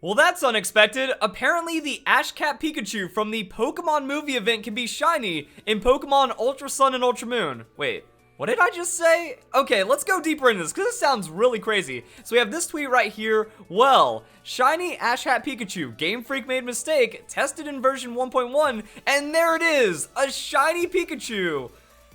Well, that's unexpected. Apparently, the Ash Cap Pikachu from the Pokemon movie event can be shiny in Pokemon Ultra Sun and Ultra Moon. Wait, what did I just say? Okay, let's go deeper into this because this sounds really crazy. So we have this tweet right here. Well, shiny Ash Cap Pikachu. Game Freak made mistake. Tested in version 1.1, and there it is, a shiny Pikachu.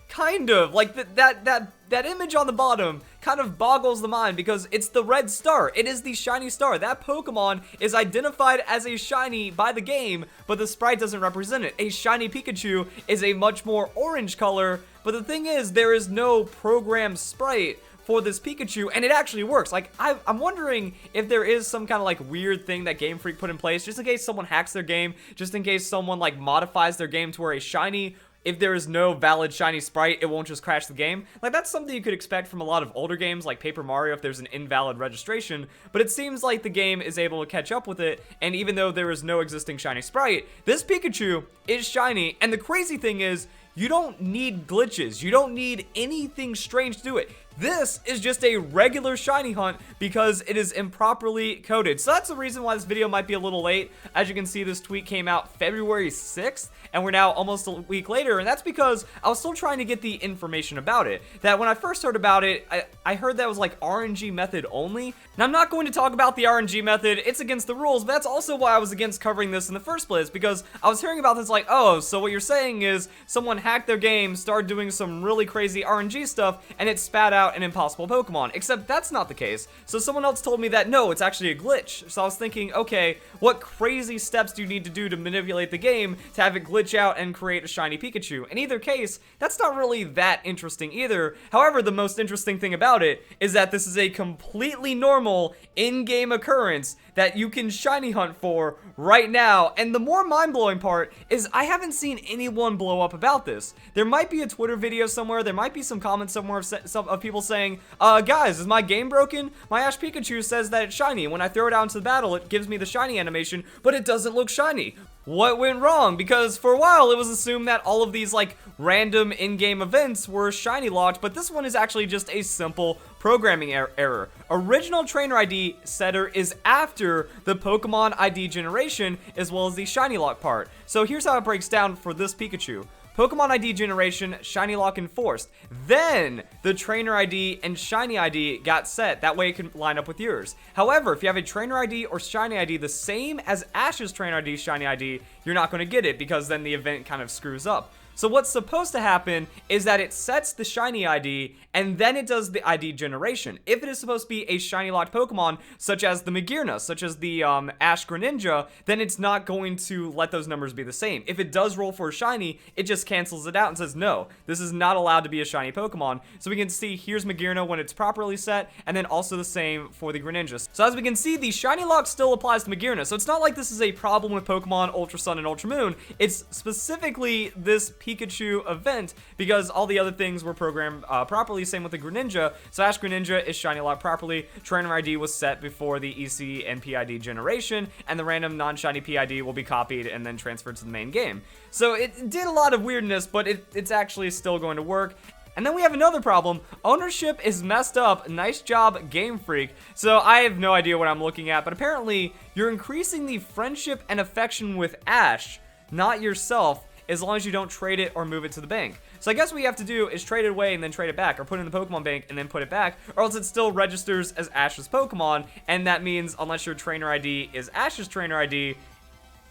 Kind of like that image on the bottom kind of boggles the mind because it's the red star. It is the shiny star. That Pokemon is identified as a shiny by the game, but the sprite doesn't represent it. A shiny Pikachu is a much more orange color, but the thing is, there is no programmed sprite for this Pikachu, and it actually works. Like, I'm wondering if there is some kind of like weird thing that Game Freak put in place just in case someone hacks their game, just in case someone like modifies their game to where a shiny, if there is no valid shiny sprite, it won't just crash the game. Like, that's something you could expect from a lot of older games like Paper Mario if there's an invalid registration, but it seems like the game is able to catch up with it, and even though there is no existing shiny sprite, this Pikachu is shiny, and the crazy thing is, you don't need glitches. You don't need anything strange to do it. This is just a regular shiny hunt because it is improperly coded. So that's the reason why this video might be a little late. As you can see, this tweet came out February 6th, and we're now almost a week later, and that's because I was still trying to get the information about it. That when I first heard about it, I heard that was like RNG method only. Now, I'm not going to talk about the RNG method. It's against the rules, but that's also why I was against covering this in the first place, because I was hearing about this like, oh, so what you're saying is someone hacked their game, started doing some really crazy RNG stuff, and it spat out an impossible Pokemon, except that's not the case. So someone else told me that no, it's actually a glitch. So I was thinking, okay, what crazy steps do you need to do to manipulate the game to have it glitch out and create a shiny Pikachu? In either case, that's not really that interesting either. However, the most interesting thing about it is that this is a completely normal in-game occurrence that you can shiny hunt for right now. And the more mind-blowing part is I haven't seen anyone blow up about this. There might be a Twitter video somewhere, there might be some comments somewhere of people saying, guys, is my game broken? My Ash Pikachu says that it's shiny. When I throw it out into the battle, it gives me the shiny animation, but it doesn't look shiny. What went wrong? Because for a while it was assumed that all of these like random in-game events were shiny locked, but this one is actually just a simple programming error. Original trainer ID setter is after the Pokemon ID generation as well as the shiny lock part. So here's how it breaks down for this Pikachu. Pokemon ID generation, shiny lock enforced. Then the trainer ID and shiny ID got set. That way it can line up with yours. However, if you have a trainer ID or shiny ID the same as Ash's trainer ID, shiny ID, you're not going to get it because then the event kind of screws up. So what's supposed to happen is that it sets the shiny ID and then it does the ID generation. If it is supposed to be a shiny locked Pokemon, such as the Magearna, such as the Ash Greninja, then it's not going to let those numbers be the same. If it does roll for a shiny, it just cancels it out and says, no, this is not allowed to be a shiny Pokemon. So we can see here's Magearna when it's properly set, and then also the same for the Greninja. So as we can see, the shiny lock still applies to Magearna. So it's not like this is a problem with Pokemon Ultra Sun and Ultra Moon. It's specifically this Pikachu event because all the other things were programmed properly. Same with the Greninja. So Ash Greninja is shiny locked properly. Trainer ID was set before the EC and PID generation, and the random non-shiny PID will be copied and then transferred to the main game. So it did a lot of weirdness, but it's actually still going to work. And then we have another problem. Ownership is messed up. Nice job, Game Freak. So I have no idea what I'm looking at, but apparently you're increasing the friendship and affection with Ash, not yourself, as long as you don't trade it or move it to the bank. So I guess what you have to do is trade it away and then trade it back, or put it in the Pokemon bank and then put it back, or else it still registers as Ash's Pokemon, and that means unless your trainer ID is Ash's trainer ID,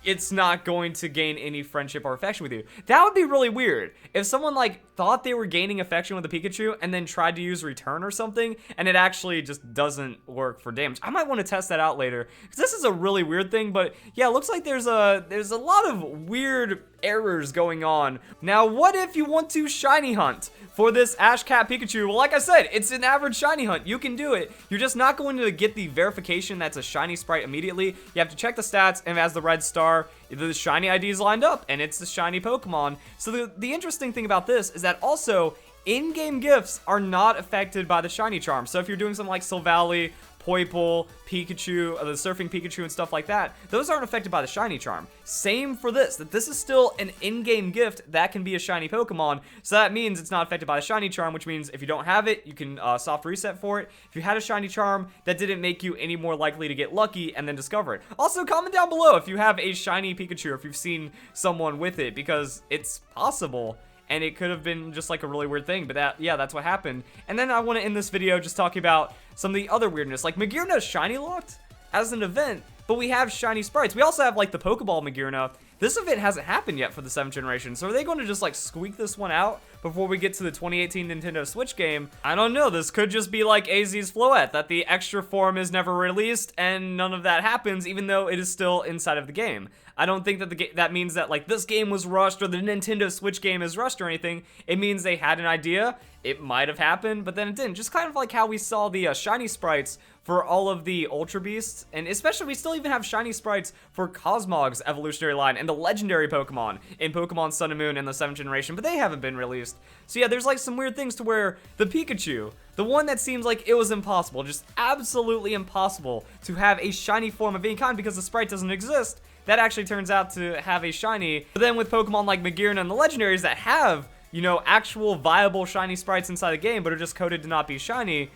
it's not going to gain any friendship or affection with you. That would be really weird. If someone like thought they were gaining affection with a Pikachu and then tried to use return or something, and it actually just doesn't work for damage. I might want to test that out later, because this is a really weird thing, but yeah, it looks like there's a lot of weird errors going on. Now, what if you want to shiny hunt for this Ash Cap Pikachu? Well, like I said, it's an average shiny hunt. You can do it. You're just not going to get the verification that's a shiny sprite immediately. You have to check the stats, and as the red star, the shiny ID is lined up, and it's the shiny Pokemon. So the interesting thing about this is that also in-game gifts are not affected by the shiny charm. So if you're doing something like Silvally, Poipole, Pikachu, the Surfing Pikachu and stuff like that, those aren't affected by the shiny charm. Same for this, that this is still an in-game gift that can be a shiny Pokemon, so that means it's not affected by the shiny charm, which means if you don't have it, you can soft reset for it. If you had a shiny charm, that didn't make you any more likely to get lucky and then discover it. Also, comment down below if you have a shiny Pikachu, or if you've seen someone with it, because it's possible. And it could have been just like a really weird thing, but that's what happened. And then I want to end this video just talking about some of the other weirdness. Like, Magearna shiny locked as an event, but we have shiny sprites. We also have like the Pokeball Magearna. This event hasn't happened yet for the 7th generation, so are they going to just like squeak this one out before we get to the 2018 Nintendo Switch game? I don't know, this could just be like AZ's Floette, that the extra form is never released and none of that happens even though it is still inside of the game. I don't think that that means that like this game was rushed or the Nintendo Switch game is rushed or anything. It means they had an idea, it might have happened, but then it didn't. Just kind of like how we saw the shiny sprites for all of the Ultra Beasts, and especially we still even have shiny sprites for Cosmog's evolutionary line and the legendary Pokemon in Pokemon Sun and Moon and the 7th generation, but they haven't been released. So yeah, there's like some weird things to where the Pikachu, the one that seems like it was impossible, just absolutely impossible to have a shiny form of any kind because the sprite doesn't exist, that actually turns out to have a shiny. But then with Pokemon like Magearna and the legendaries that have, you know, actual viable shiny sprites inside the game but are just coded to not be shiny,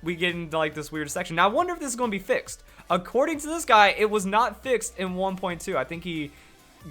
we get into like this weird section. Now I wonder if this is going to be fixed. According to this guy, it was not fixed in 1.2. I think he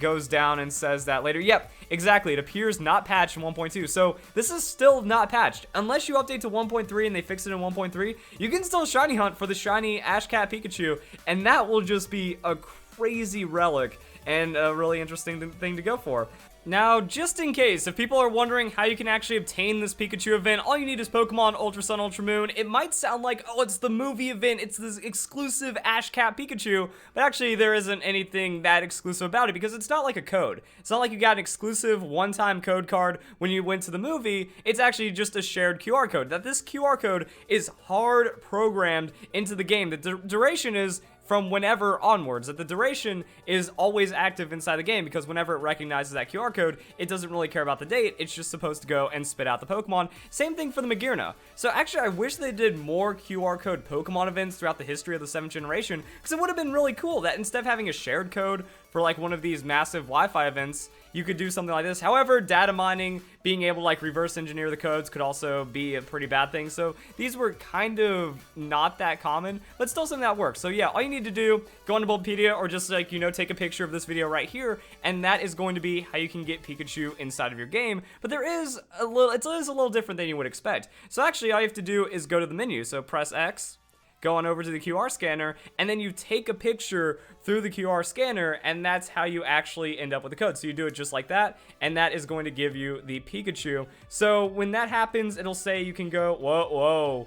goes down and says that later. Yep, exactly. It appears not patched in 1.2. So this is still not patched. Unless you update to 1.3 and they fix it in 1.3, you can still shiny hunt for the shiny Ash Cap Pikachu, and that will just be a crazy relic and a really interesting thing to go for. Now, just in case, if people are wondering how you can actually obtain this Pikachu event, all you need is Pokemon Ultra Sun, Ultra Moon. It might sound like, oh, it's the movie event, it's this exclusive Ash Cap Pikachu, but actually there isn't anything that exclusive about it because it's not like a code. It's not like you got an exclusive one-time code card when you went to the movie. It's actually just a shared QR code. That this QR code is hard programmed into the game. The duration is from whenever onwards, that the duration is always active inside the game because whenever it recognizes that QR code, it doesn't really care about the date, it's just supposed to go and spit out the Pokemon. Same thing for the Magearna. So actually, I wish they did more QR code Pokemon events throughout the history of the 7th generation, because it would have been really cool that instead of having a shared code for like one of these massive Wi-Fi events, you could do something like this. However, data mining, being able to like reverse engineer the codes could also be a pretty bad thing. So these were kind of not that common, but still something that works. So yeah, all you need to do, go onto Bulbapedia or just like, you know, take a picture of this video right here, and that is going to be how you can get Pikachu inside of your game. But there is a little, it is a little different than you would expect. So actually all you have to do is go to the menu. So press X, go on over to the QR scanner, and then you take a picture through the QR scanner, and that's how you actually end up with the code. So you do it just like that, and that is going to give you the Pikachu. So when that happens, it'll say you can go, whoa,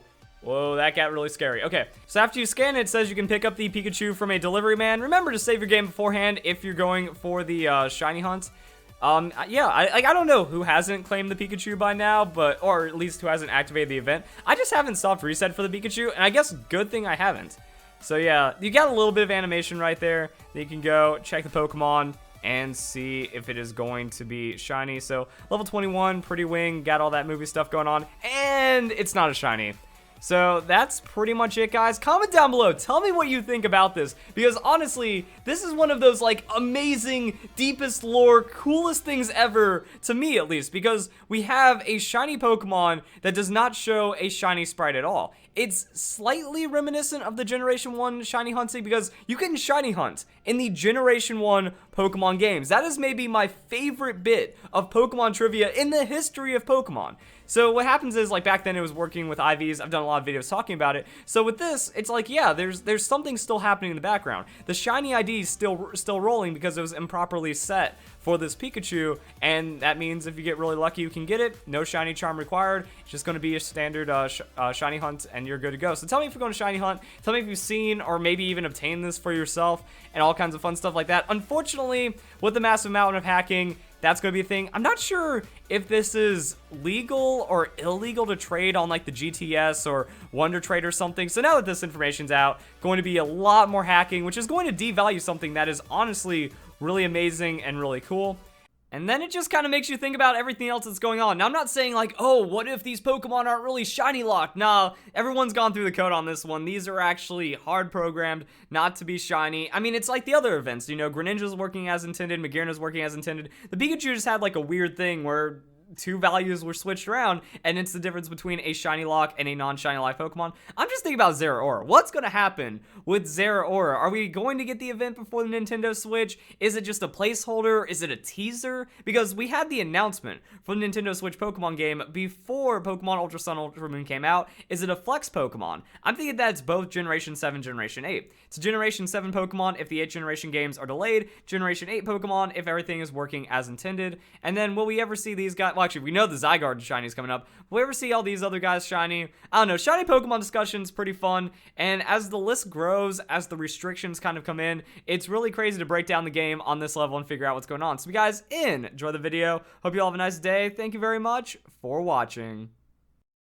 that got really scary. Okay, so after you scan it, it says you can pick up the Pikachu from a delivery man. Remember to save your game beforehand if you're going for the shiny hunt. Yeah, I don't know who hasn't claimed the Pikachu by now, but, or at least who hasn't activated the event. I just haven't soft reset for the Pikachu, and I guess good thing I haven't. So yeah, you got a little bit of animation right there. You can go check the Pokemon and see if it is going to be shiny. So level 21, Pretty Wing, got all that movie stuff going on, and it's not a shiny. So that's pretty much it, guys. Comment down below, tell me what you think about this, because honestly, this is one of those like amazing, deepest lore, coolest things ever, to me at least, because we have a shiny Pokemon that does not show a shiny sprite at all. It's slightly reminiscent of the Generation 1 shiny hunting because you can shiny hunt in the Generation 1 Pokemon games. That is maybe my favorite bit of Pokemon trivia in the history of Pokemon. So what happens is, like, back then it was working with IVs. I've done a lot of videos talking about it. So with this, it's like, yeah, there's something still happening in the background. The shiny ID is still rolling because it was improperly set for this Pikachu, and that means if you get really lucky, you can get it. No shiny charm required. It's just going to be a standard shiny hunt, and you're good to go. So tell me if you're going to shiny hunt. Tell me if you've seen or maybe even obtained this for yourself and all kinds of fun stuff like that. Unfortunately, with the massive amount of hacking, that's going to be a thing. I'm not sure if this is legal or illegal to trade on like the GTS or Wonder Trade or something. So now that this information's out, going to be a lot more hacking, which is going to devalue something that is honestly really amazing and really cool. And then it just kind of makes you think about everything else that's going on. Now, I'm not saying like, oh, what if these Pokemon aren't really shiny locked? Nah, everyone's gone through the code on this one. These are actually hard programmed not to be shiny. I mean, it's like the other events, you know, Greninja's working as intended, Magearna's working as intended. The Pikachu just had like a weird thing where two values were switched around, and it's the difference between a shiny lock and a non-shiny lock Pokemon. I'm just thinking about Zeraora. What's going to happen with Zeraora? Are we going to get the event before the Nintendo Switch? Is it just a placeholder? Is it a teaser? Because we had the announcement for the Nintendo Switch Pokemon game before Pokemon Ultra Sun, Ultra Moon came out. Is it a Flex Pokemon? I'm thinking that it's both Generation 7, Generation 8. It's a Generation 7 Pokemon if the 8th generation games are delayed, Generation 8 Pokemon if everything is working as intended, and then will we ever see these guys? Well, actually, we know the Zygarde shiny is coming up. Will we ever see all these other guys shiny? I don't know. Shiny Pokemon discussion's pretty fun, and as the list grows, as the restrictions kind of come in, it's really crazy to break down the game on this level and figure out what's going on. So, you guys, enjoy the video. Hope you all have a nice day. Thank you very much for watching.